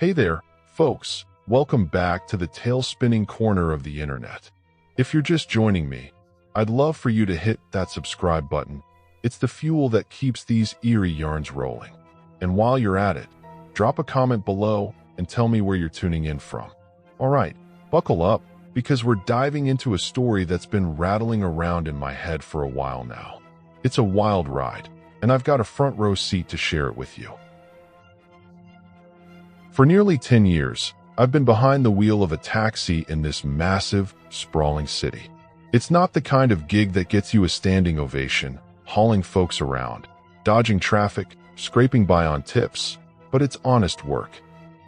Hey there, folks. Welcome back to the tail-spinning corner of the internet. If you're just joining me, I'd love for you to hit that subscribe button. It's the fuel that keeps these eerie yarns rolling. And while you're at it, drop a comment below and tell me where you're tuning in from. All right, buckle up, because we're diving into a story that's been rattling around in my head for a while now. It's a wild ride, and I've got a front row seat to share it with you. For nearly 10 years, I've been behind the wheel of a taxi in this massive, sprawling city. It's not the kind of gig that gets you a standing ovation, hauling folks around, dodging traffic, scraping by on tips, but it's honest work.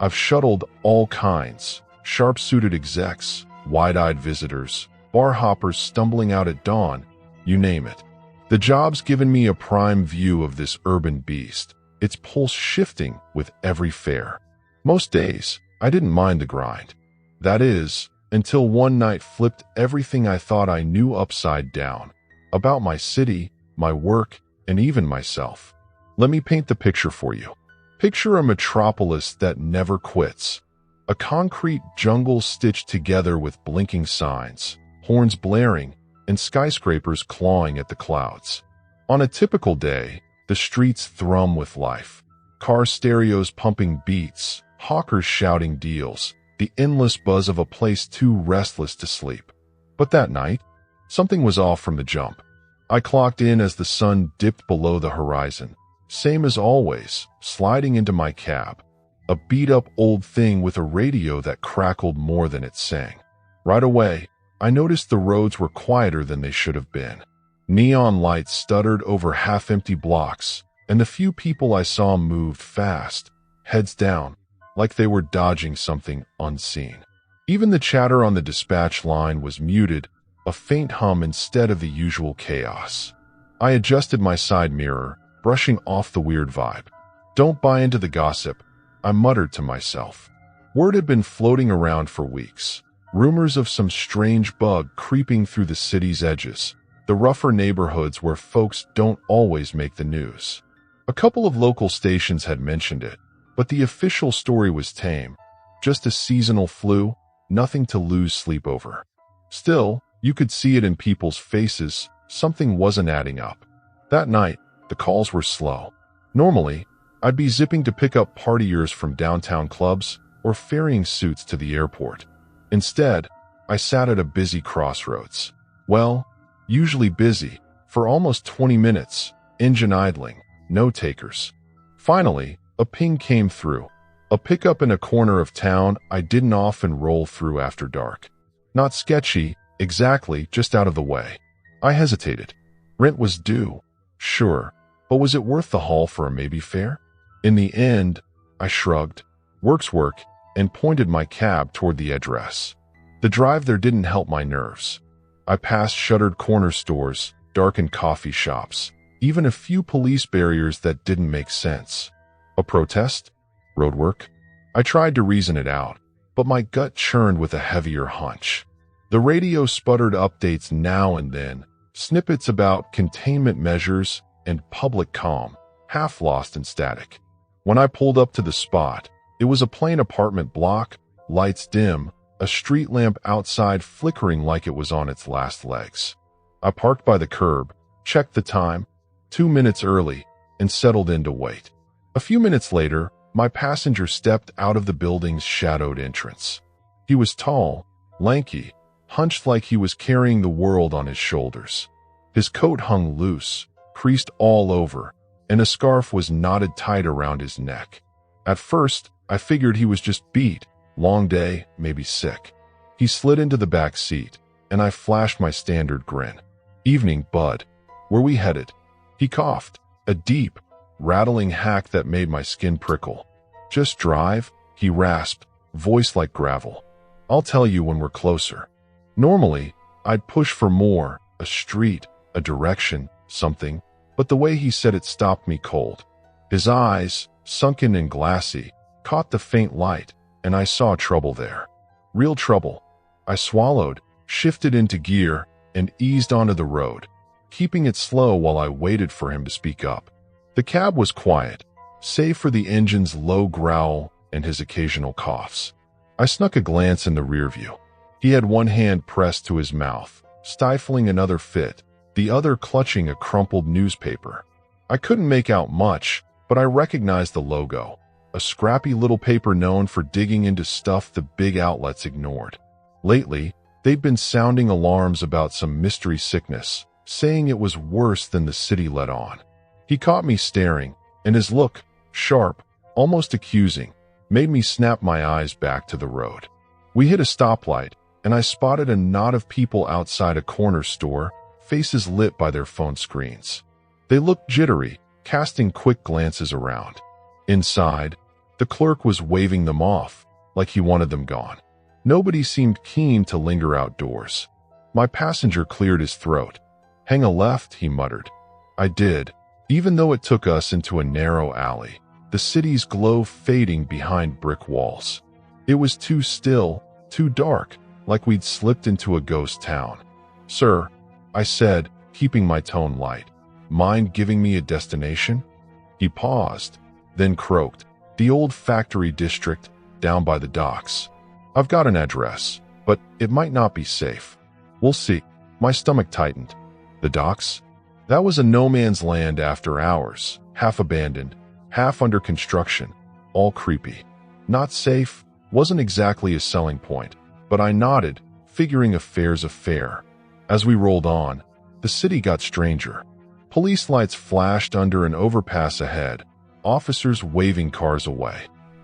I've shuttled all kinds, sharp-suited execs, wide-eyed visitors, bar hoppers stumbling out at dawn, you name it. The job's given me a prime view of this urban beast, its pulse shifting with every fare. Most days, I didn't mind the grind. That is, until one night flipped everything I thought I knew upside down, about my city, my work, and even myself. Let me paint the picture for you. Picture a metropolis that never quits. A concrete jungle stitched together with blinking signs, horns blaring, and skyscrapers clawing at the clouds. On a typical day, the streets thrum with life. Car stereos pumping beats, hawkers shouting deals, the endless buzz of a place too restless to sleep. But that night, something was off from the jump. I clocked in as the sun dipped below the horizon. Same as always, sliding into my cab. A beat-up old thing with a radio that crackled more than it sang. Right away, I noticed the roads were quieter than they should have been. Neon lights stuttered over half-empty blocks, and the few people I saw moved fast, heads down, like they were dodging something unseen. Even the chatter on the dispatch line was muted, a faint hum instead of the usual chaos. I adjusted my side mirror, brushing off the weird vibe. Don't buy into the gossip, I muttered to myself. Word had been floating around for weeks. Rumors of some strange bug creeping through the city's edges, the rougher neighborhoods where folks don't always make the news. A couple of local stations had mentioned it, but the official story was tame. Just a seasonal flu, nothing to lose sleep over. Still, you could see it in people's faces, something wasn't adding up. That night, the calls were slow. Normally, I'd be zipping to pick up partiers from downtown clubs or ferrying suits to the airport. Instead, I sat at a busy crossroads. Well, usually busy, for almost 20 minutes, engine idling, no takers. Finally, a ping came through. A pickup in a corner of town I didn't often roll through after dark. Not sketchy, exactly, just out of the way. I hesitated. Rent was due, sure, but was it worth the haul for a maybe fare? In the end, I shrugged. Work's work, and pointed my cab toward the address. The drive there didn't help my nerves. I passed shuttered corner stores, darkened coffee shops, even a few police barriers that didn't make sense. A protest? Roadwork? I tried to reason it out, but my gut churned with a heavier hunch. The radio sputtered updates now and then, snippets about containment measures and public calm, half lost in static. When I pulled up to the spot, it was a plain apartment block, lights dim, a street lamp outside flickering like it was on its last legs. I parked by the curb, checked the time, 2 minutes early, and settled in to wait. A few minutes later, my passenger stepped out of the building's shadowed entrance. He was tall, lanky, hunched like he was carrying the world on his shoulders. His coat hung loose, creased all over, and a scarf was knotted tight around his neck. At first, I figured he was just beat, long day, maybe sick. He slid into the back seat, and I flashed my standard grin. "Evening, bud. Where we headed?" He coughed, a deep, rattling hack that made my skin prickle. "Just drive," he rasped, voice like gravel. "I'll tell you when we're closer." Normally, I'd push for more, a street, a direction, something, but the way he said it stopped me cold. His eyes, sunken and glassy, caught the faint light, and I saw trouble there. Real trouble. I swallowed, shifted into gear, and eased onto the road, keeping it slow while I waited for him to speak up. The cab was quiet, save for the engine's low growl and his occasional coughs. I snuck a glance in the rear view. He had one hand pressed to his mouth, stifling another fit, the other clutching a crumpled newspaper. I couldn't make out much, but I recognized the logo, a scrappy little paper known for digging into stuff the big outlets ignored. Lately, they'd been sounding alarms about some mystery sickness, saying it was worse than the city let on. He caught me staring, and his look, sharp, almost accusing, made me snap my eyes back to the road. We hit a stoplight, and I spotted a knot of people outside a corner store, faces lit by their phone screens. They looked jittery, casting quick glances around. Inside, the clerk was waving them off, like he wanted them gone. Nobody seemed keen to linger outdoors. My passenger cleared his throat. "Hang a left," he muttered. I did, even though it took us into a narrow alley, the city's glow fading behind brick walls. It was too still, too dark, like we'd slipped into a ghost town. "Sir," I said, keeping my tone light, "mind giving me a destination?" He paused, then croaked, "The old factory district, down by the docks. I've got an address, but it might not be safe. We'll see." My stomach tightened. The docks? That was a no-man's land after hours, half abandoned, half under construction, all creepy. Not safe wasn't exactly a selling point, but I nodded, figuring affairs a fare. As we rolled on, the city got stranger. Police lights flashed under an overpass ahead, officers waving cars away.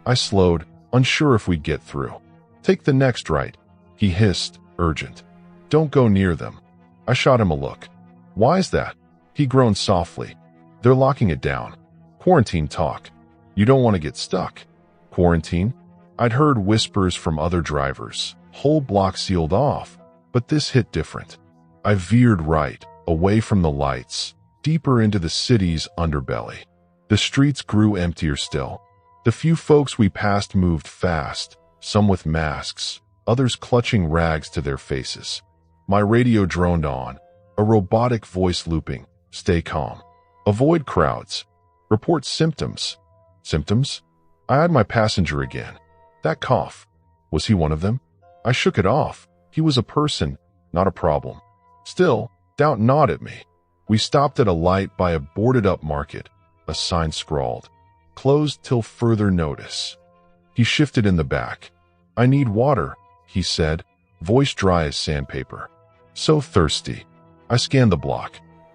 I slowed, unsure if we'd get through. "Take the next right," he hissed, urgent. "Don't go near them." I shot him a look. "Why's that?" He groaned softly. "They're locking it down. Quarantine talk. You don't want to get stuck." Quarantine? I'd heard whispers from other drivers, whole blocks sealed off, but this hit different. I veered right, away from the lights, deeper into the city's underbelly. The streets grew emptier still. The few folks we passed moved fast, some with masks, others clutching rags to their faces. My radio droned on, a robotic voice looping, "Stay calm. Avoid crowds. Report symptoms." Symptoms? I eyed my passenger again. That cough. Was he one of them? I shook it off. He was a person, not a problem. Still, doubt gnawed at me. We stopped at a light by a boarded-up market. A sign scrawled, "Closed till further notice." He shifted in the back. "I need water," he said, voice dry as sandpaper. "So thirsty." I scanned the block.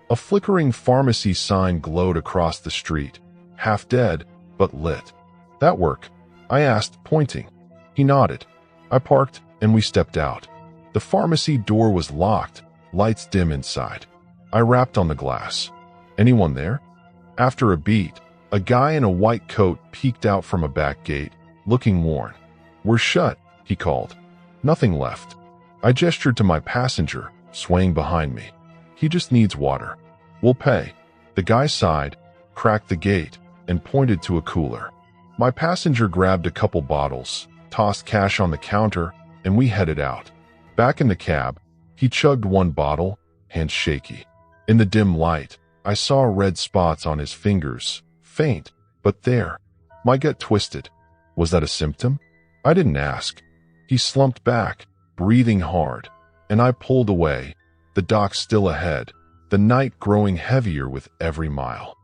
A flickering pharmacy sign glowed across the street, half dead, but lit. "That work?" I asked, pointing. He nodded. I parked, and we stepped out. The pharmacy door was locked, lights dim inside. I rapped on the glass. "Anyone there?" After a beat, a guy in a white coat peeked out from a back gate, looking worn. "We're shut," he called. Nothing left. I gestured to my passenger, swaying behind me. "He just needs water. We'll pay." The guy sighed, cracked the gate, and pointed to a cooler. My passenger grabbed a couple bottles, tossed cash on the counter, and we headed out. Back in the cab, he chugged one bottle, hands shaky. In the dim light, I saw red spots on his fingers, faint, but there. My gut twisted. Was that a symptom? I didn't ask. He slumped back, breathing hard, and I pulled away, the dock still ahead, the night growing heavier with every mile.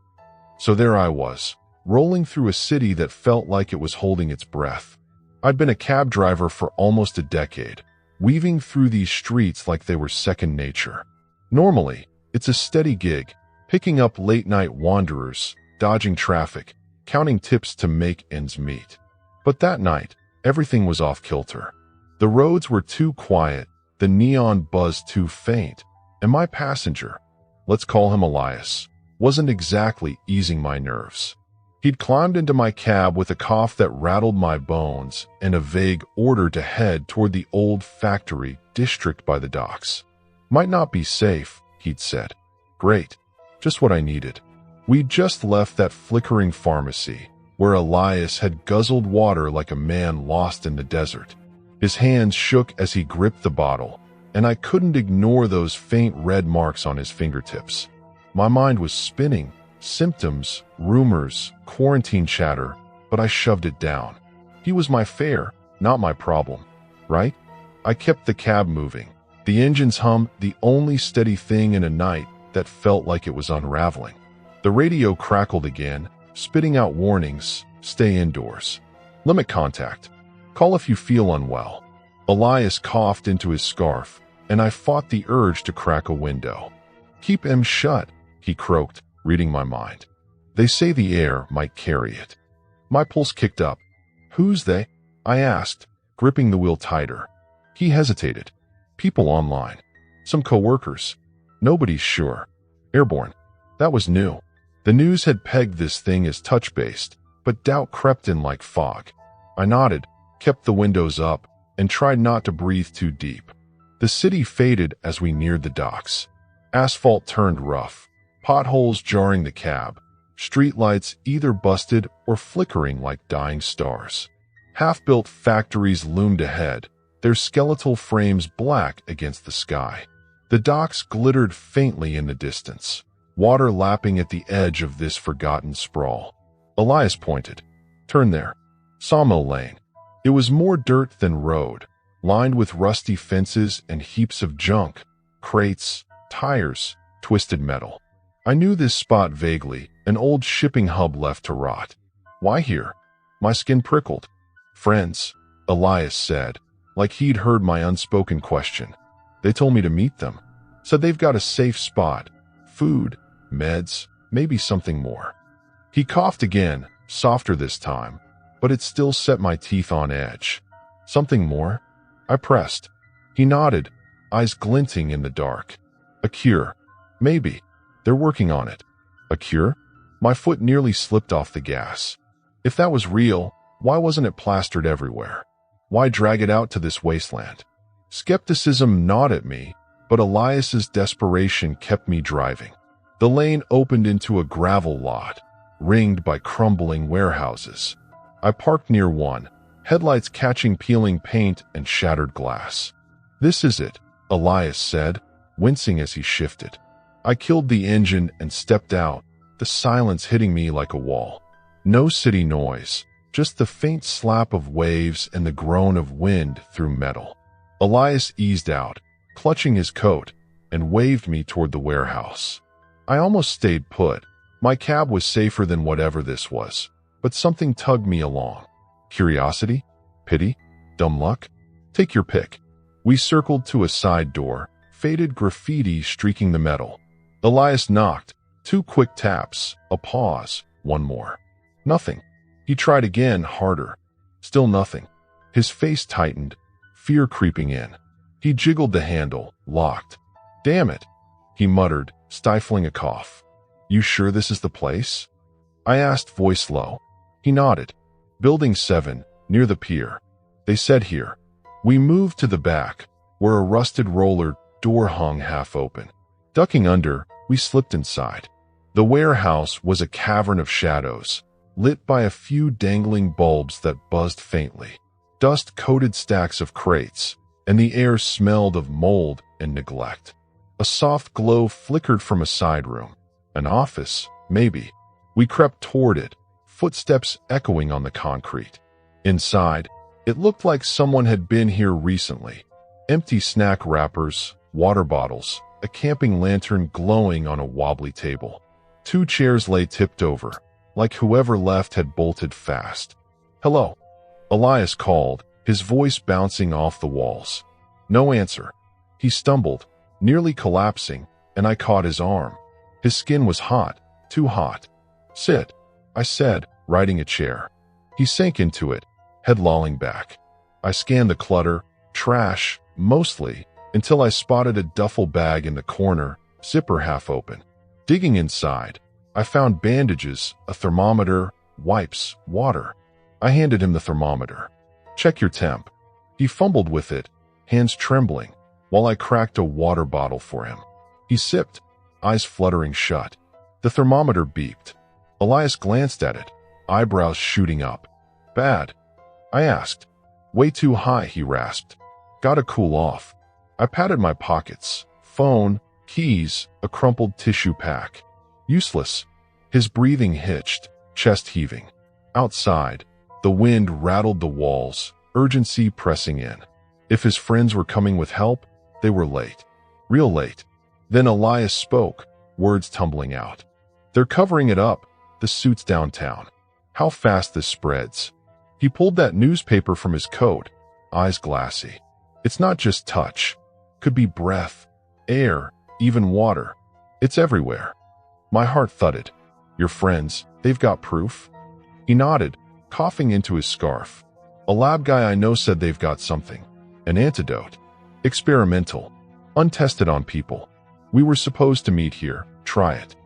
So there I was, rolling through a city that felt like it was holding its breath. I'd been a cab driver for almost a decade, weaving through these streets like they were second nature. Normally, it's a steady gig, picking up late-night wanderers, dodging traffic, counting tips to make ends meet. But that night, everything was off-kilter. The roads were too quiet, the neon buzz too faint, and my passenger, let's call him Elias, wasn't exactly easing my nerves. He'd climbed into my cab with a cough that rattled my bones and a vague order to head toward the old factory district by the docks. "Might not be safe," he'd said. Great. Just what I needed. We'd just left that flickering pharmacy, where Elias had guzzled water like a man lost in the desert. His hands shook as he gripped the bottle, and I couldn't ignore those faint red marks on his fingertips. My mind was spinning, symptoms, rumors, quarantine chatter, but I shoved it down. He was my fare, not my problem, right? I kept the cab moving. The engine's hum, the only steady thing in a night that felt like it was unraveling. The radio crackled again, spitting out warnings: stay indoors, limit contact, call if you feel unwell. Elias coughed into his scarf, and I fought the urge to crack a window. Keep them shut, he croaked, reading my mind. They say the air might carry it. My pulse kicked up. Who's they? I asked, gripping the wheel tighter. He hesitated. People online. Some co-workers. Nobody's sure. Airborne. That was new. The news had pegged this thing as touch-based, but doubt crept in like fog. I nodded, kept the windows up, and tried not to breathe too deep. The city faded as we neared the docks. Asphalt turned rough, potholes jarring the cab, streetlights either busted or flickering like dying stars. Half-built factories loomed ahead, their skeletal frames black against the sky. The docks glittered faintly in the distance, water lapping at the edge of this forgotten sprawl. Elias pointed. Turn there. Sawmill Lane. It was more dirt than road, lined with rusty fences and heaps of junk, crates, tires, twisted metal. I knew this spot vaguely, an old shipping hub left to rot. Why here? My skin prickled. Friends, Elias said, like he'd heard my unspoken question. They told me to meet them. Said they've got a safe spot. Food, meds, maybe something more. He coughed again, softer this time, but it still set my teeth on edge. Something more? I pressed. He nodded, eyes glinting in the dark. A cure. Maybe. They're working on it. A cure? My foot nearly slipped off the gas. If that was real, why wasn't it plastered everywhere? Why drag it out to this wasteland? Skepticism gnawed at me, but Elias's desperation kept me driving. The lane opened into a gravel lot, ringed by crumbling warehouses. I parked near one, headlights catching peeling paint and shattered glass. This is it, Elias said, wincing as he shifted. I killed the engine and stepped out, the silence hitting me like a wall. No city noise, just the faint slap of waves and the groan of wind through metal. Elias eased out, clutching his coat, and waved me toward the warehouse. I almost stayed put. My cab was safer than whatever this was, but something tugged me along. Curiosity? Pity? Dumb luck? Take your pick. We circled to a side door, faded graffiti streaking the metal. Elias knocked. 2 quick taps, a pause, 1 more. Nothing. He tried again, harder. Still nothing. His face tightened, fear creeping in. He jiggled the handle, locked. Damn it, he muttered, stifling a cough. You sure this is the place? I asked, voice low. He nodded. Building 7, near the pier. They said here. We moved to the back, where a rusted roller door hung half open. Ducking under, we slipped inside. The warehouse was a cavern of shadows, lit by a few dangling bulbs that buzzed faintly. Dust-coated stacks of crates, and the air smelled of mold and neglect. A soft glow flickered from a side room. An office, maybe. We crept toward it, footsteps echoing on the concrete. Inside, it looked like someone had been here recently. Empty snack wrappers, water bottles, a camping lantern glowing on a wobbly table. 2 chairs lay tipped over, like whoever left had bolted fast. Hello, Elias called, his voice bouncing off the walls. No answer. He stumbled, nearly collapsing, and I caught his arm. His skin was hot, too hot. Sit, I said, riding a chair. He sank into it, head lolling back. I scanned the clutter, trash, mostly, until I spotted a duffel bag in the corner, zipper half open. Digging inside, I found bandages, a thermometer, wipes, water. I handed him the thermometer. Check your temp. He fumbled with it, hands trembling, while I cracked a water bottle for him. He sipped, eyes fluttering shut. The thermometer beeped. Elias glanced at it, eyebrows shooting up. Bad? I asked. Way too high, he rasped. Gotta cool off. I patted my pockets. Phone, keys, a crumpled tissue pack. Useless. His breathing hitched, chest heaving. Outside, The wind rattled the walls, urgency pressing in. If his friends were coming with help, they were late. Real late. Then Elias spoke, words tumbling out. "They're covering it up, the suits downtown. How fast this spreads." He pulled that newspaper from his coat, eyes glassy. "It's not just touch. Could be breath, air, even water. It's everywhere." My heart thudded. "Your friends, they've got proof?" He nodded, coughing into his scarf. "A lab guy I know said they've got something. An antidote. Experimental. Untested on people. We were supposed to meet here. Try it."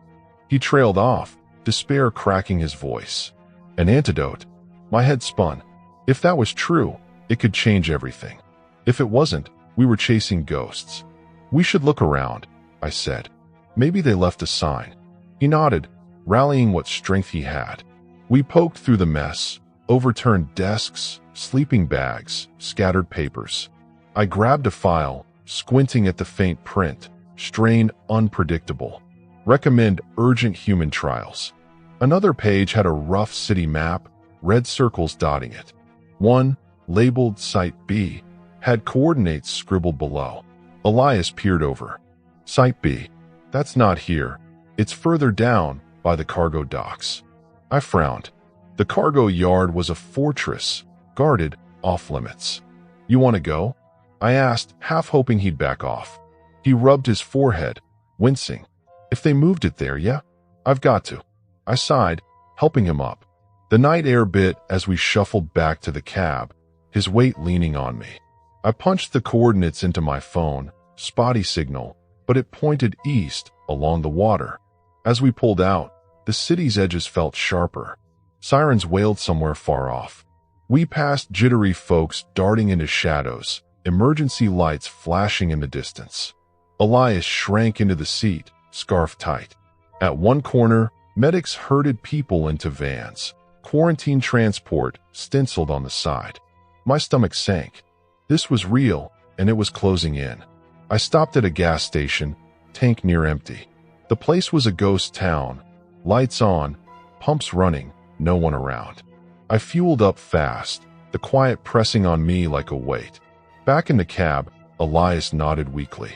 He trailed off, despair cracking his voice. An antidote? My head spun. If that was true, it could change everything. If it wasn't, we were chasing ghosts. "We should look around," I said. "Maybe they left a sign." He nodded, rallying what strength he had. We poked through the mess, overturned desks, sleeping bags, scattered papers. I grabbed a file, squinting at the faint print, strain unpredictable. Recommend urgent human trials. Another page had a rough city map, red circles dotting it. One, labeled Site B, had coordinates scribbled below. Elias peered over. "Site B. That's not here. It's further down, by the cargo docks." I frowned. The cargo yard was a fortress, guarded, off-limits. "You want to go?" I asked, half hoping he'd back off. He rubbed his forehead, wincing. "If they moved it there, yeah? I've got to." I sighed, helping him up. The night air bit as we shuffled back to the cab, his weight leaning on me. I punched the coordinates into my phone, spotty signal, but it pointed east, along the water. As we pulled out, the city's edges felt sharper. Sirens wailed somewhere far off. We passed jittery folks darting into shadows, emergency lights flashing in the distance. Elias shrank into the seat, scarf tight. At one corner, medics herded people into vans. Quarantine transport stenciled on the side. My stomach sank. This was real, and it was closing in. I stopped at a gas station, tank near empty. The place was a ghost town. Lights on, pumps running, no one around. I fueled up fast, the quiet pressing on me like a weight. Back in the cab, Elias nodded weakly.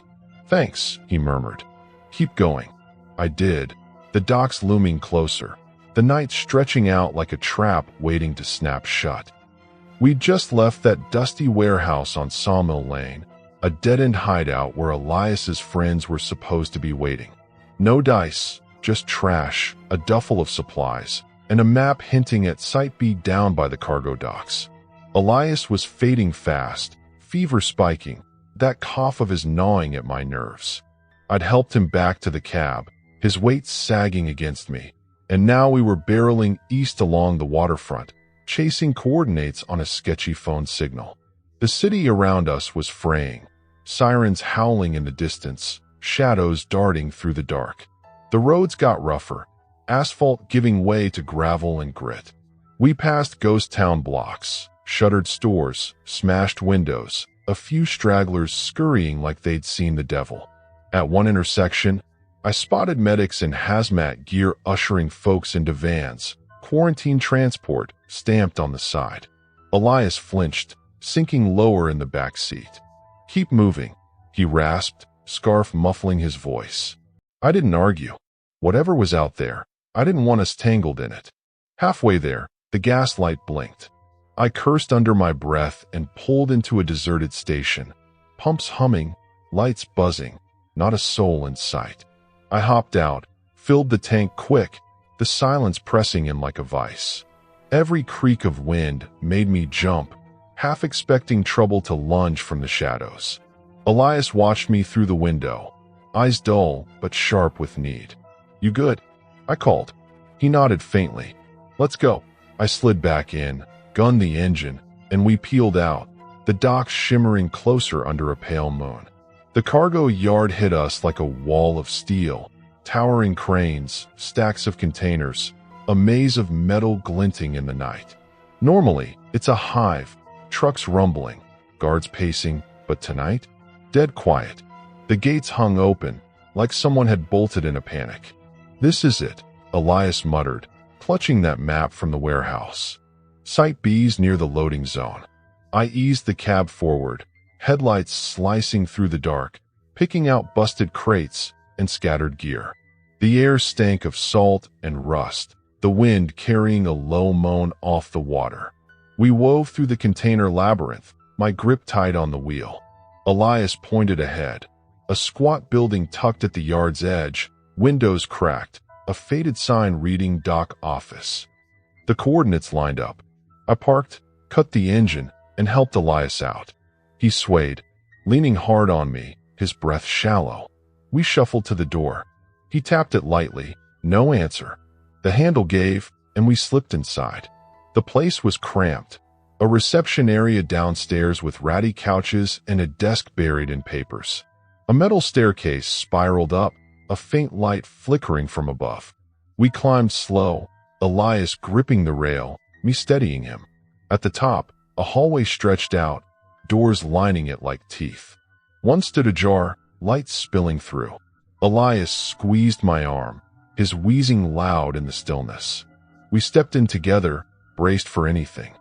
"Thanks," he murmured. "Keep going." I did, the docks looming closer, the night stretching out like a trap waiting to snap shut. We'd just left that dusty warehouse on Sawmill Lane, a dead-end hideout where Elias's friends were supposed to be waiting. No dice, just trash, a duffel of supplies, and a map hinting at Site B down by the cargo docks. Elias was fading fast, fever spiking, that cough of his gnawing at my nerves. I'd helped him back to the cab, his weight sagging against me, and now we were barreling east along the waterfront, chasing coordinates on a sketchy phone signal. The city around us was fraying, sirens howling in the distance, shadows darting through the dark. The roads got rougher, asphalt giving way to gravel and grit. We passed ghost town blocks, shuttered stores, smashed windows, a few stragglers scurrying like they'd seen the devil. At one intersection, I spotted medics in hazmat gear ushering folks into vans, quarantine transport stamped on the side. Elias flinched, sinking lower in the back seat. "Keep moving," he rasped, scarf muffling his voice. I didn't argue. Whatever was out there, I didn't want us tangled in it. Halfway there, the gas light blinked. I cursed under my breath and pulled into a deserted station. Pumps humming, lights buzzing, not a soul in sight. I hopped out, filled the tank quick, the silence pressing in like a vice. Every creak of wind made me jump, half expecting trouble to lunge from the shadows. Elias watched me through the window, eyes dull but sharp with need. "You good?" I called. He nodded faintly. "Let's go." I slid back in, gunned the engine, and we peeled out, the docks shimmering closer under a pale moon. The cargo yard hit us like a wall of steel, towering cranes, stacks of containers, a maze of metal glinting in the night. Normally, it's a hive, trucks rumbling, guards pacing, but tonight, dead quiet. The gates hung open, like someone had bolted in a panic. "This is it," Elias muttered, clutching that map from the warehouse. Site B's near the loading zone. I eased the cab forward, headlights slicing through the dark, picking out busted crates and scattered gear. The air stank of salt and rust, the wind carrying a low moan off the water. We wove through the container labyrinth, my grip tight on the wheel. Elias pointed ahead. A squat building tucked at the yard's edge, windows cracked, a faded sign reading Dock Office. The coordinates lined up. I parked, cut the engine, and helped Elias out. He swayed, leaning hard on me, his breath shallow. We shuffled to the door. He tapped it lightly, no answer. The handle gave, and we slipped inside. The place was cramped. A reception area downstairs with ratty couches and a desk buried in papers. A metal staircase spiraled up, a faint light flickering from above. We climbed slow, Elias gripping the rail, me steadying him. At the top, a hallway stretched out, doors lining it like teeth. One stood ajar, light spilling through. Elias squeezed my arm, his wheezing loud in the stillness. We stepped in together, braced for anything.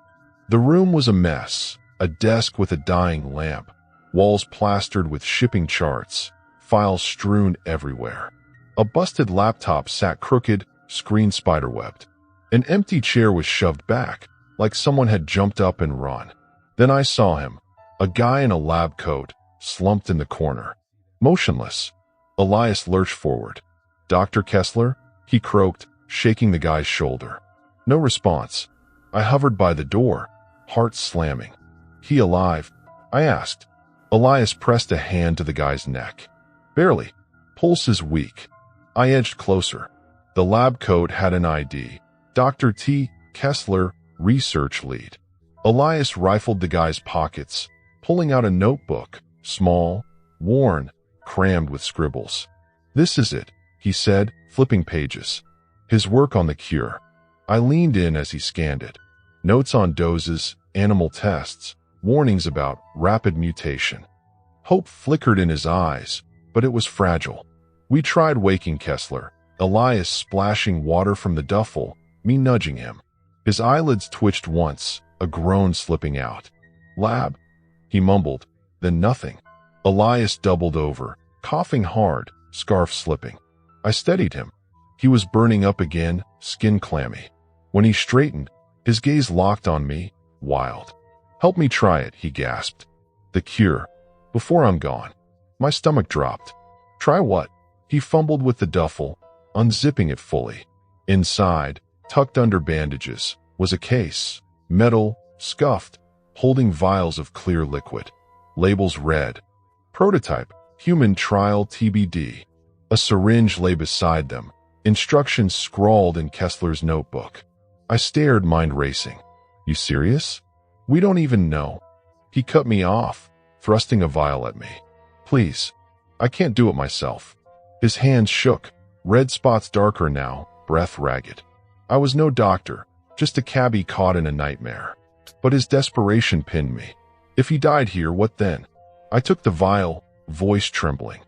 The room was a mess, a desk with a dying lamp, walls plastered with shipping charts, files strewn everywhere. A busted laptop sat crooked, screen spiderwebbed. An empty chair was shoved back, like someone had jumped up and run. Then I saw him, a guy in a lab coat, slumped in the corner. Motionless. Elias lurched forward. "Dr. Kessler?" he croaked, shaking the guy's shoulder. No response. I hovered by the door, heart slamming. "He alive?" I asked. Elias pressed a hand to the guy's neck. "Barely. Pulse is weak." I edged closer. The lab coat had an ID. Dr. T. Kessler, research lead. Elias rifled the guy's pockets, pulling out a notebook, small, worn, crammed with scribbles. "This is it," he said, flipping pages. His work on the cure. I leaned in as he scanned it. Notes on doses, animal tests, warnings about rapid mutation. Hope flickered in his eyes, but it was fragile. We tried waking Kessler, Elias splashing water from the duffel, me nudging him. His eyelids twitched once, a groan slipping out. "Lab," he mumbled, then nothing. Elias doubled over, coughing hard, scarf slipping. I steadied him. He was burning up again, skin clammy. When he straightened, his gaze locked on me, wild. "Help me try it," he gasped. "The cure. Before I'm gone." My stomach dropped. "Try what?" He fumbled with the duffel, unzipping it fully. Inside, tucked under bandages, was a case, metal, scuffed, holding vials of clear liquid. Labels read, "Prototype, human trial TBD." A syringe lay beside them, instructions scrawled in Kessler's notebook. I stared, mind racing. "You serious?" "We don't even know." He cut me off, thrusting a vial at me. "Please, I can't do it myself." His hands shook, red spots darker now, breath ragged. I was no doctor, just a cabbie caught in a nightmare. But his desperation pinned me. If he died here, what then? I took the vial, voice trembling.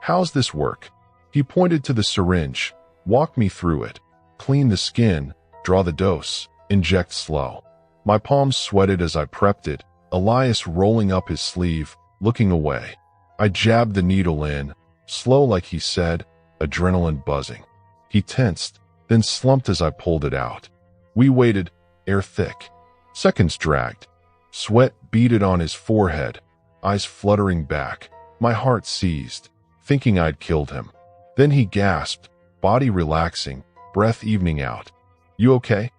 "How's this work?" He pointed to the syringe, walked me through it, clean the skin, draw the dose, inject slow. My palms sweated as I prepped it, Elias rolling up his sleeve, looking away. I jabbed the needle in, slow like he said, adrenaline buzzing. He tensed, then slumped as I pulled it out. We waited, air thick. Seconds dragged. Sweat beaded on his forehead, eyes fluttering back. My heart seized, thinking I'd killed him. Then he gasped, body relaxing, breath evening out. "You okay?"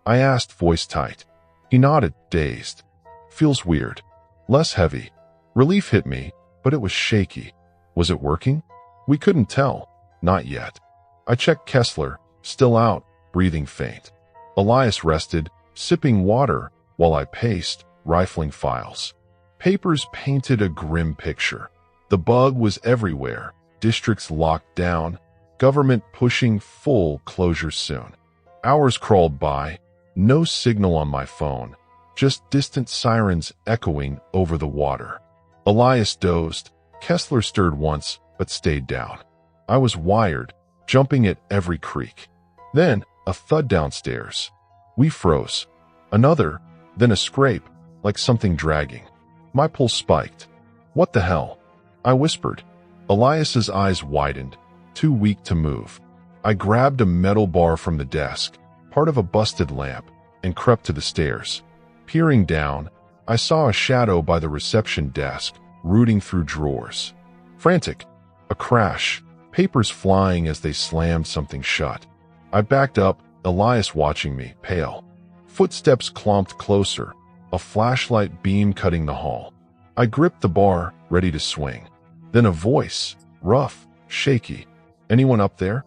I asked, voice tight. He nodded, dazed. "Feels weird. Less heavy." Relief hit me, but it was shaky. Was it working? We couldn't tell. Not yet. I checked Kessler, still out, breathing faint. Elias rested, sipping water, while I paced, rifling files. Papers painted a grim picture. The bug was everywhere, districts locked down, government pushing full closure soon. Hours crawled by, no signal on my phone, just distant sirens echoing over the water. Elias dozed. Kessler stirred once, but stayed down. I was wired, jumping at every creak. Then, a thud downstairs. We froze. Another, then a scrape, like something dragging. My pulse spiked. What the hell? I whispered. Elias's eyes widened, too weak to move. I grabbed a metal bar from the desk, part of a busted lamp, and crept to the stairs. Peering down, I saw a shadow by the reception desk, rooting through drawers. Frantic. A crash, papers flying as they slammed something shut. I backed up, Elias watching me, pale. Footsteps clomped closer, a flashlight beam cutting the hall. I gripped the bar, ready to swing. Then a voice, rough, shaky. Anyone up there?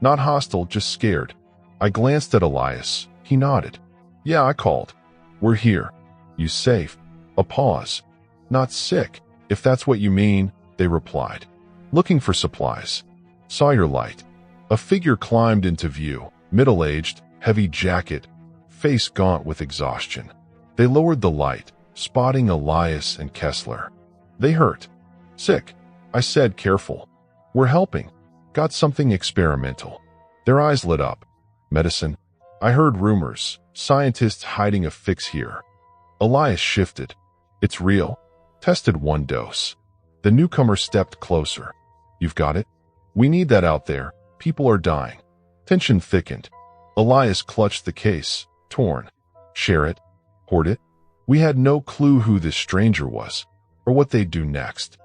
Not hostile, just scared. I glanced at Elias. He nodded. Yeah, I called. We're here. You safe? A pause. Not sick, if that's what you mean, they replied. Looking for supplies. Saw your light. A figure climbed into view, middle-aged, heavy jacket, face gaunt with exhaustion. They lowered the light, spotting Elias and Kessler. They hurt. Sick, I said, careful. We're helping. Got something experimental. Their eyes lit up. Medicine. I heard rumors. Scientists hiding a fix here. Elias shifted. It's real. Tested 1 dose. The newcomer stepped closer. You've got it? We need that out there. People are dying. Tension thickened. Elias clutched the case, torn. Share it? Hoard it? We had no clue who this stranger was, or what they'd do next.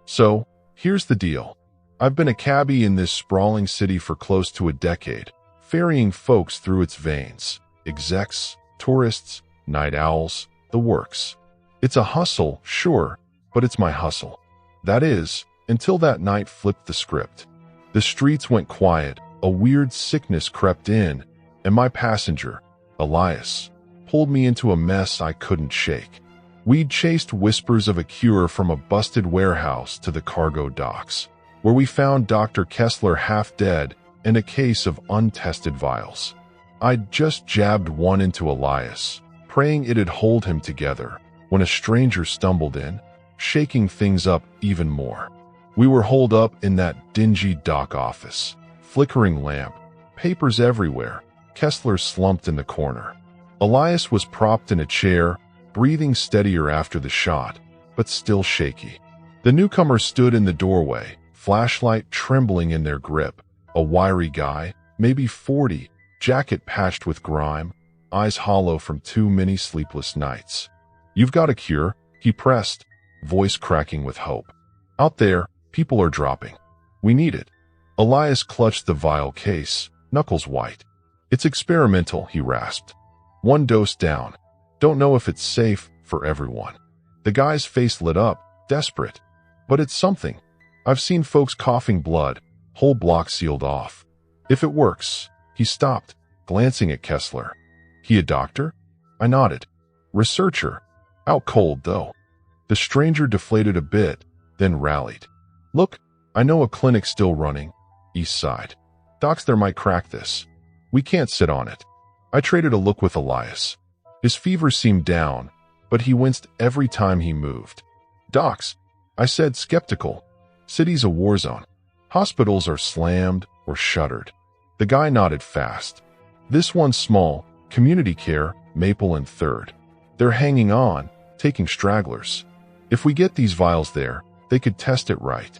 So, here's the deal. I've been a cabbie in this sprawling city for close to a decade, ferrying folks through its veins. Execs, tourists, night owls, the works. It's a hustle, sure, but it's my hustle. That is, until that night flipped the script. The streets went quiet, a weird sickness crept in, and my passenger, Elias, pulled me into a mess I couldn't shake. We'd chased whispers of a cure from a busted warehouse to the cargo docks, where we found Dr. Kessler half dead and a case of untested vials. I'd just jabbed one into Elias, praying it'd hold him together, when a stranger stumbled in, shaking things up even more. We were holed up in that dingy dock office, flickering lamp, papers everywhere. Kessler slumped in the corner. Elias was propped in a chair, breathing steadier after the shot, but still shaky. The newcomer stood in the doorway, flashlight trembling in their grip. A wiry guy, maybe 40, jacket patched with grime, eyes hollow from too many sleepless nights. You've got a cure, he pressed, voice cracking with hope. Out there, people are dropping. We need it. Elias clutched the vial case, knuckles white. It's experimental, he rasped. 1 dose down. Don't know if it's safe for everyone. The guy's face lit up, desperate. But it's something. I've seen folks coughing blood, whole blocks sealed off. If it works. He stopped, glancing at Kessler. He a doctor? I nodded. Researcher. Out cold, though. The stranger deflated a bit, then rallied. Look, I know a clinic still running. East side. Docs there might crack this. We can't sit on it. I traded a look with Elias. His fever seemed down, but he winced every time he moved. Docs, I said, skeptical. City's a war zone. Hospitals are slammed or shuttered. The guy nodded fast. This one's small, community care, Maple and 3rd. They're hanging on, taking stragglers. If we get these vials there, they could test it right.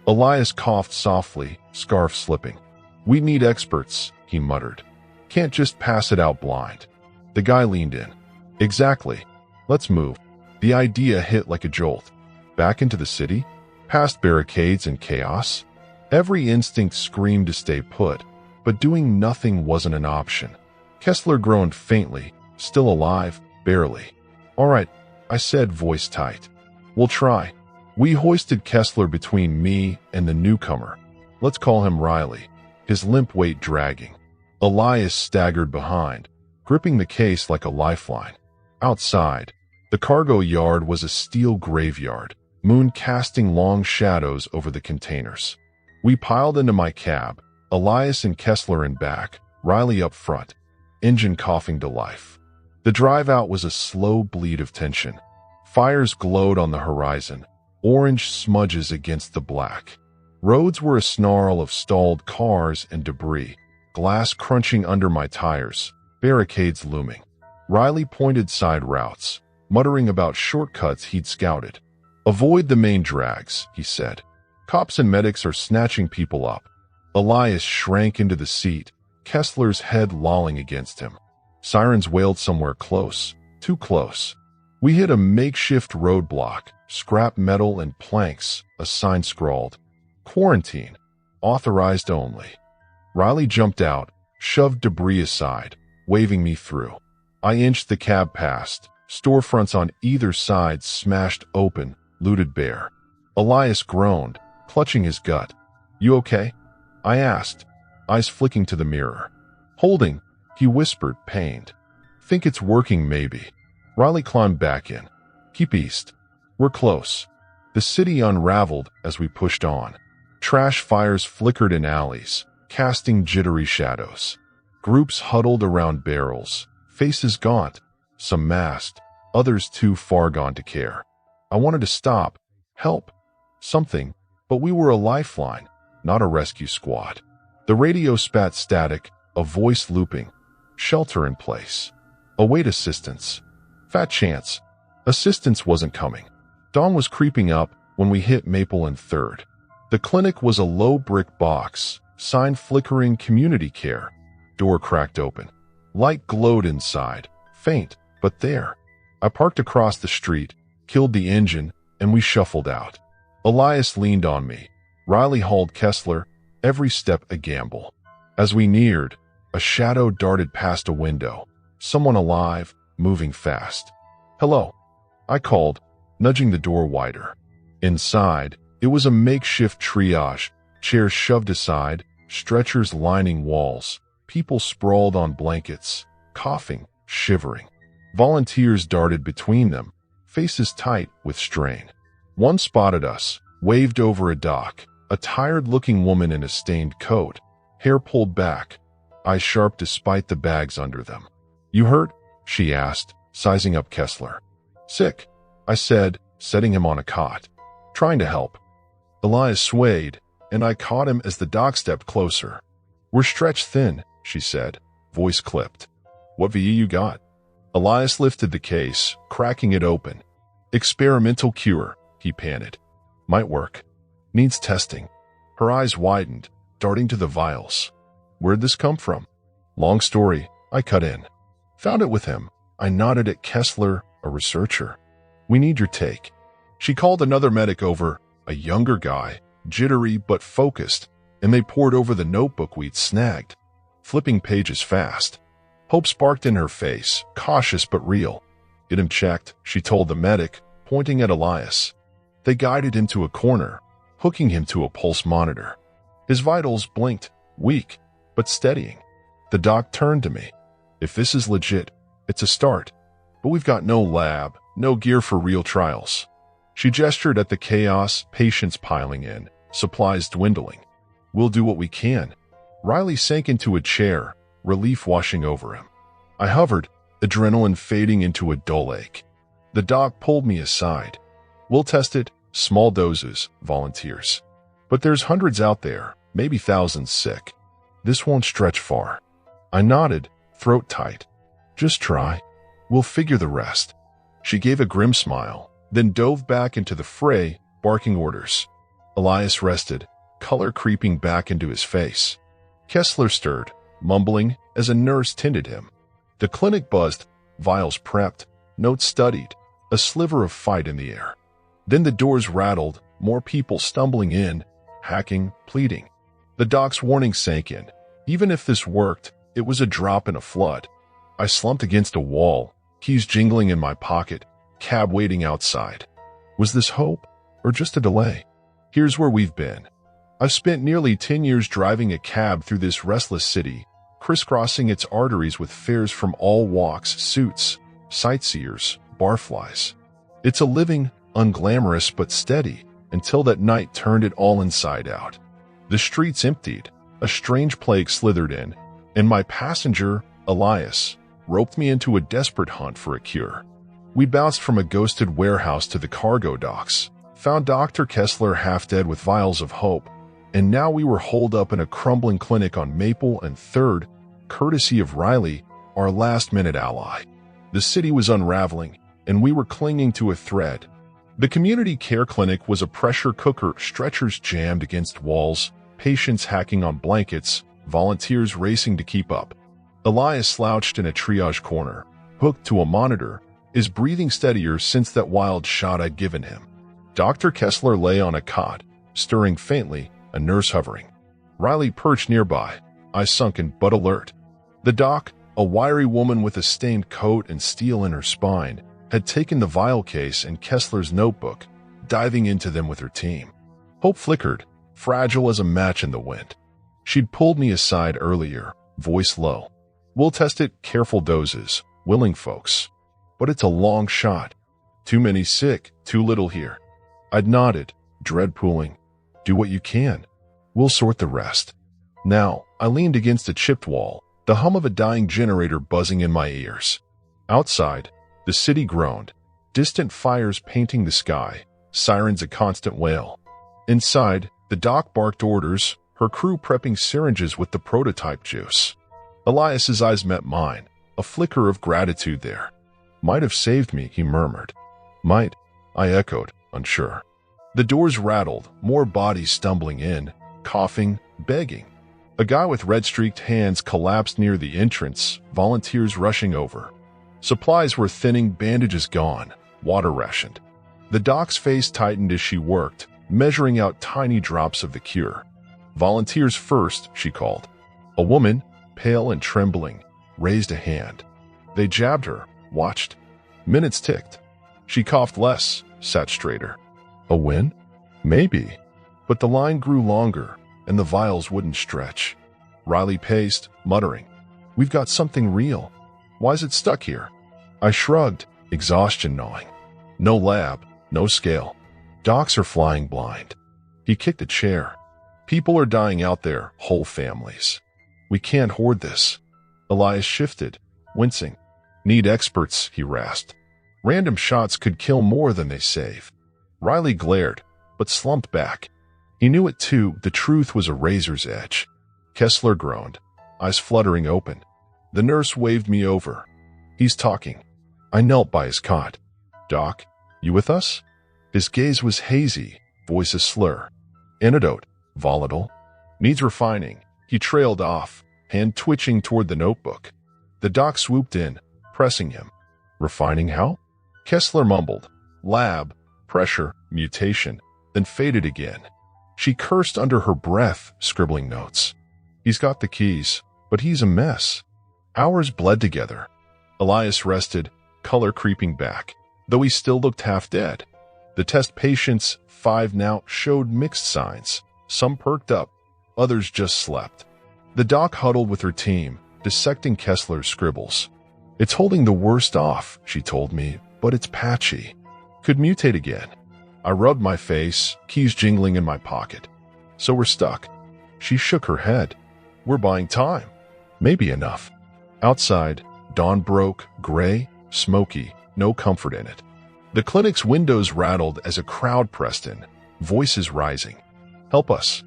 Elias coughed softly, scarf slipping. We need experts, he muttered. Can't just pass it out blind. The guy leaned in. Exactly. Let's move. The idea hit like a jolt. Back into the city? Past barricades and chaos? Every instinct screamed to stay put, but doing nothing wasn't an option. Kessler groaned faintly, still alive, barely. All right, I said, voice tight. We'll try. We hoisted Kessler between me and the newcomer. Let's call him Riley, his limp weight dragging. Elias staggered behind, gripping the case like a lifeline. Outside, the cargo yard was a steel graveyard, moon casting long shadows over the containers. We piled into my cab, Elias and Kessler in back, Riley up front, engine coughing to life. The drive out was a slow bleed of tension. Fires glowed on the horizon, orange smudges against the black. Roads were a snarl of stalled cars and debris, glass crunching under my tires, barricades looming. Riley pointed side routes, muttering about shortcuts he'd scouted. Avoid the main drags, he said. Cops and medics are snatching people up. Elias shrank into the seat, Kessler's head lolling against him. Sirens wailed somewhere close, too close. We hit a makeshift roadblock, scrap metal and planks, a sign scrawled, "Quarantine, authorized only." Riley jumped out, shoved debris aside, waving me through. I inched the cab past, storefronts on either side smashed open, looted bare. Elias groaned, clutching his gut. "You okay?" I asked, eyes flicking to the mirror. "Holding," he whispered, pained. "Think it's working, maybe." Riley climbed back in. "Keep east. We're close." The city unraveled as we pushed on. Trash fires flickered in alleys, casting jittery shadows. Groups huddled around barrels, faces gaunt, some masked, others too far gone to care. I wanted to stop, help, something, but we were a lifeline, not a rescue squad. The radio spat static, a voice looping. "Shelter in place. Await assistance." Fat chance. Assistance wasn't coming. Dawn was creeping up when we hit Maple and 3rd. The clinic was a low brick box, sign flickering community care. Door cracked open. Light glowed inside, faint, but there. I parked across the street, killed the engine, and we shuffled out. Elias leaned on me. Riley hauled Kessler, every step a gamble. As we neared, a shadow darted past a window. Someone alive, moving fast. "Hello," I called, nudging the door wider. Inside, it was a makeshift triage, chairs shoved aside, stretchers lining walls, people sprawled on blankets, coughing, shivering. Volunteers darted between them, faces tight with strain. One spotted us, waved over a dock, a tired-looking woman in a stained coat, hair pulled back, eyes sharp despite the bags under them. "You hurt?" she asked, sizing up Kessler. "Sick," I said, setting him on a cot. "Trying to help." Elias swayed, and I caught him as the doc stepped closer. "We're stretched thin," she said, voice clipped. "What VE you got?" Elias lifted the case, cracking it open. "Experimental cure," he panted. "Might work. Needs testing." Her eyes widened, darting to the vials. "Where'd this come from?" "Long story," I cut in. "Found it with him." I nodded at Kessler, a researcher. "We need your take." She called another medic over, a younger guy, jittery but focused, and they pored over the notebook we'd snagged, flipping pages fast. Hope sparked in her face, cautious but real. "Get him checked," she told the medic, pointing at Elias. They guided him to a corner, hooking him to a pulse monitor. His vitals blinked, weak, but steadying. The doc turned to me. "If this is legit, it's a start. But we've got no lab, no gear for real trials." She gestured at the chaos, patients piling in, supplies dwindling. "We'll do what we can." Riley sank into a chair, relief washing over him. I hovered, adrenaline fading into a dull ache. The doc pulled me aside. "We'll test it, small doses, volunteers. But there's hundreds out there, maybe thousands sick. This won't stretch far." I nodded, throat tight. "Just try. We'll figure the rest." She gave a grim smile, then dove back into the fray, barking orders. Elias rested, color creeping back into his face. Kessler stirred, mumbling as a nurse tended him. The clinic buzzed, vials prepped, notes studied, a sliver of fight in the air. Then the doors rattled, more people stumbling in, hacking, pleading. The doc's warning sank in. Even if this worked, it was a drop in a flood. I slumped against a wall, keys jingling in my pocket, cab waiting outside. Was this hope, or just a delay? Here's where we've been. I've spent nearly 10 years driving a cab through this restless city, crisscrossing its arteries with fares from all walks, suits, sightseers, barflies. It's a living, unglamorous but steady, until that night turned it all inside out. The streets emptied, a strange plague slithered in, and my passenger, Elias, roped me into a desperate hunt for a cure. We bounced from a ghosted warehouse to the cargo docks, found Dr. Kessler half dead with vials of hope, and now we were holed up in a crumbling clinic on Maple and 3rd, courtesy of Riley, our last-minute ally. The city was unraveling, and we were clinging to a thread. The community care clinic was a pressure cooker, stretchers jammed against walls, patients hacking on blankets, volunteers racing to keep up. Elias slouched in a triage corner, hooked to a monitor, his breathing steadier since that wild shot I'd given him. Dr. Kessler lay on a cot, stirring faintly, a nurse hovering. Riley perched nearby, eyes sunken but alert. The doc, a wiry woman with a stained coat and steel in her spine, had taken the vial case and Kessler's notebook, diving into them with her team. Hope flickered, fragile as a match in the wind. She'd pulled me aside earlier, voice low. "We'll test it, careful doses, willing folks. But it's a long shot. Too many sick, too little here." I'd nodded, dread pooling. "Do what you can. We'll sort the rest." Now, I leaned against a chipped wall, the hum of a dying generator buzzing in my ears. Outside, the city groaned, distant fires painting the sky, sirens a constant wail. Inside, the doc barked orders, her crew prepping syringes with the prototype juice. Elias's eyes met mine, a flicker of gratitude there. "Might have saved me," he murmured. "Might," I echoed, unsure. The doors rattled, more bodies stumbling in, coughing, begging. A guy with red-streaked hands collapsed near the entrance, volunteers rushing over. Supplies were thinning, bandages gone, water rationed. The doc's face tightened as she worked, measuring out tiny drops of the cure. "Volunteers first," she called. A woman, pale and trembling, raised a hand. They jabbed her, watched. Minutes ticked. She coughed less, sat straighter. A win? Maybe. But the line grew longer, and the vials wouldn't stretch. Riley paced, muttering, "We've got something real. Why's it stuck here?" I shrugged, exhaustion gnawing. No lab, no scale. Docs are flying blind. He kicked a chair. People are dying out there, whole families. We can't hoard this. Elias shifted, wincing. "Need experts," he rasped. "Random shots could kill more than they save." Riley glared, but slumped back. He knew it too, the truth was a razor's edge. Kessler groaned, eyes fluttering open. The nurse waved me over. "He's talking." I knelt by his cot. "Doc, you with us?" His gaze was hazy, voice a slur. "Antidote, volatile. Needs refining." He trailed off, hand twitching toward the notebook. The doc swooped in, pressing him. "Refining how?" Kessler mumbled. "Lab, pressure, mutation," then faded again. She cursed under her breath, scribbling notes. "He's got the keys, but he's a mess." Hours bled together. Elias rested, color creeping back, though he still looked half dead. The test patients, 5 now, showed mixed signs. Some perked up, others just slept. The doc huddled with her team, dissecting Kessler's scribbles. "It's holding the worst off," she told me, "but it's patchy. Could mutate again." I rubbed my face, keys jingling in my pocket. "So we're stuck." She shook her head. "We're buying time." Maybe enough. Outside, dawn broke, gray, smoky, no comfort in it. The clinic's windows rattled as a crowd pressed in, voices rising. "Help us."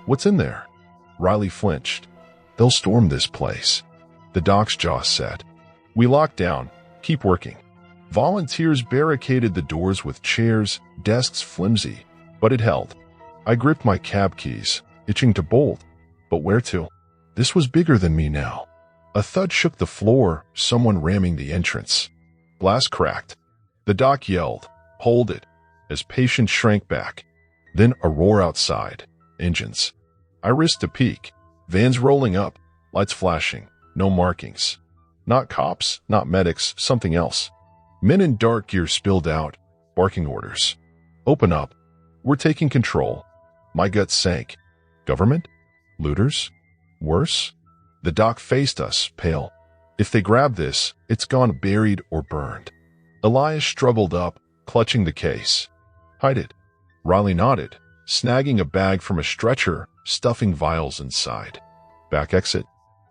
"What's in there?" Riley flinched. "They'll storm this place." The doc's jaw set. We locked down. "Keep working." Volunteers barricaded the doors with chairs, desks flimsy, but it held. I gripped my cab keys, itching to bolt. But where to? This was bigger than me now. A thud shook the floor, someone ramming the entrance. Glass cracked. The doc yelled, "Hold it," as patients shrank back. Then a roar outside. Engines. I risked a peek. Vans rolling up, lights flashing, no markings. Not cops, not medics, something else. Men in dark gear spilled out, barking orders. "Open up. We're taking control." My gut sank. Government? Looters? Worse? The doc faced us, pale. "If they grab this, it's gone buried or burned." Elias struggled up, clutching the case. "Hide it." Riley nodded, snagging a bag from a stretcher, stuffing vials inside. "Back exit."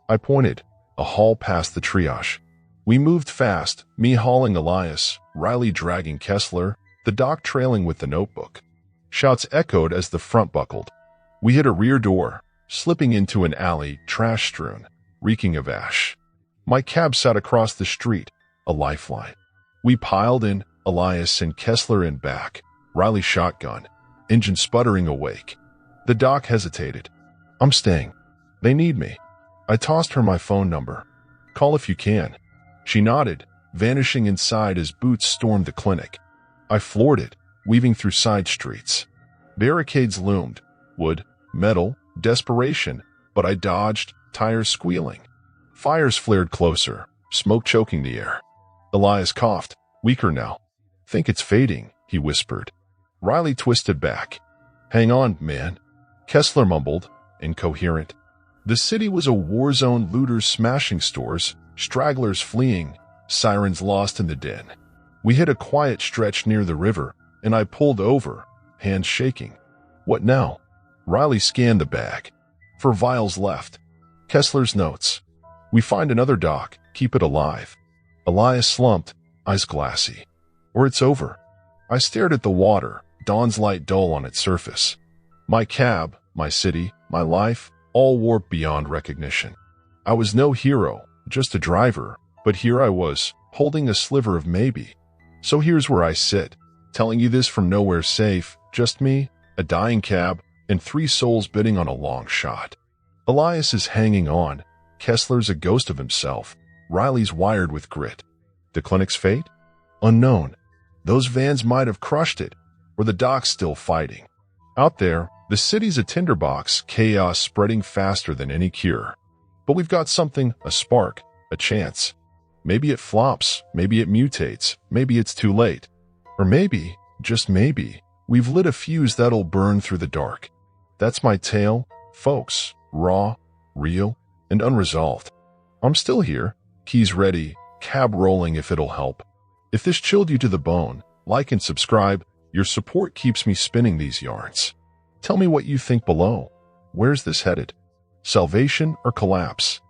I pointed, a hall past the triage. We moved fast, me hauling Elias, Riley dragging Kessler, the doc trailing with the notebook. Shouts echoed as the front buckled. We hit a rear door, slipping into an alley, trash-strewn, reeking of ash. My cab sat across the street, a lifeline. We piled in, Elias and Kessler in back, Riley shotgun, engine sputtering awake. The doc hesitated. I'm staying. They need me. I tossed her my phone number. Call if you can. She nodded, vanishing inside as Boots stormed the clinic. I floored it, weaving through side streets. Barricades loomed, wood, metal, desperation, but I dodged, tires squealing. Fires flared closer, smoke choking the air. Elias coughed, weaker now. Think it's fading, he whispered. Riley twisted back. Hang on, man. Kessler mumbled, incoherent. The city was a war zone, looters smashing stores, stragglers fleeing, sirens lost in the den. We hit a quiet stretch near the river, and I pulled over, hands shaking. What now? Riley scanned the bag. For vials left. Kessler's notes. We find another doc, keep it alive. Elias slumped, eyes glassy. Or it's over. I stared at the water, dawn's light dull on its surface. My cab, my city, my life, all warped beyond recognition. I was no hero, just a driver, but here I was, holding a sliver of maybe. So here's where I sit, telling you this from nowhere safe, just me, a dying cab, and 3 souls bidding on a long shot. Elias is hanging on. Kessler's a ghost of himself. Riley's wired with grit. The clinic's fate? Unknown. Those vans might have crushed it, or the doc's still fighting. Out there, the city's a tinderbox, chaos spreading faster than any cure. But we've got something, a spark, a chance. Maybe it flops, maybe it mutates, maybe it's too late. Or maybe, just maybe, we've lit a fuse that'll burn through the dark. That's my tale, folks, raw, real, and unresolved. I'm still here, keys ready, cab rolling if it'll help. If this chilled you to the bone, like and subscribe. Your support keeps me spinning these yarns. Tell me what you think below. Where's this headed? Salvation or collapse?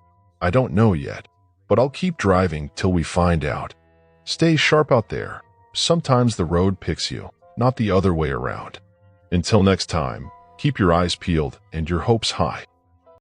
I don't know yet, but I'll keep driving till we find out. Stay sharp out there. Sometimes the road picks you, not the other way around. Until next time, keep your eyes peeled and your hopes high.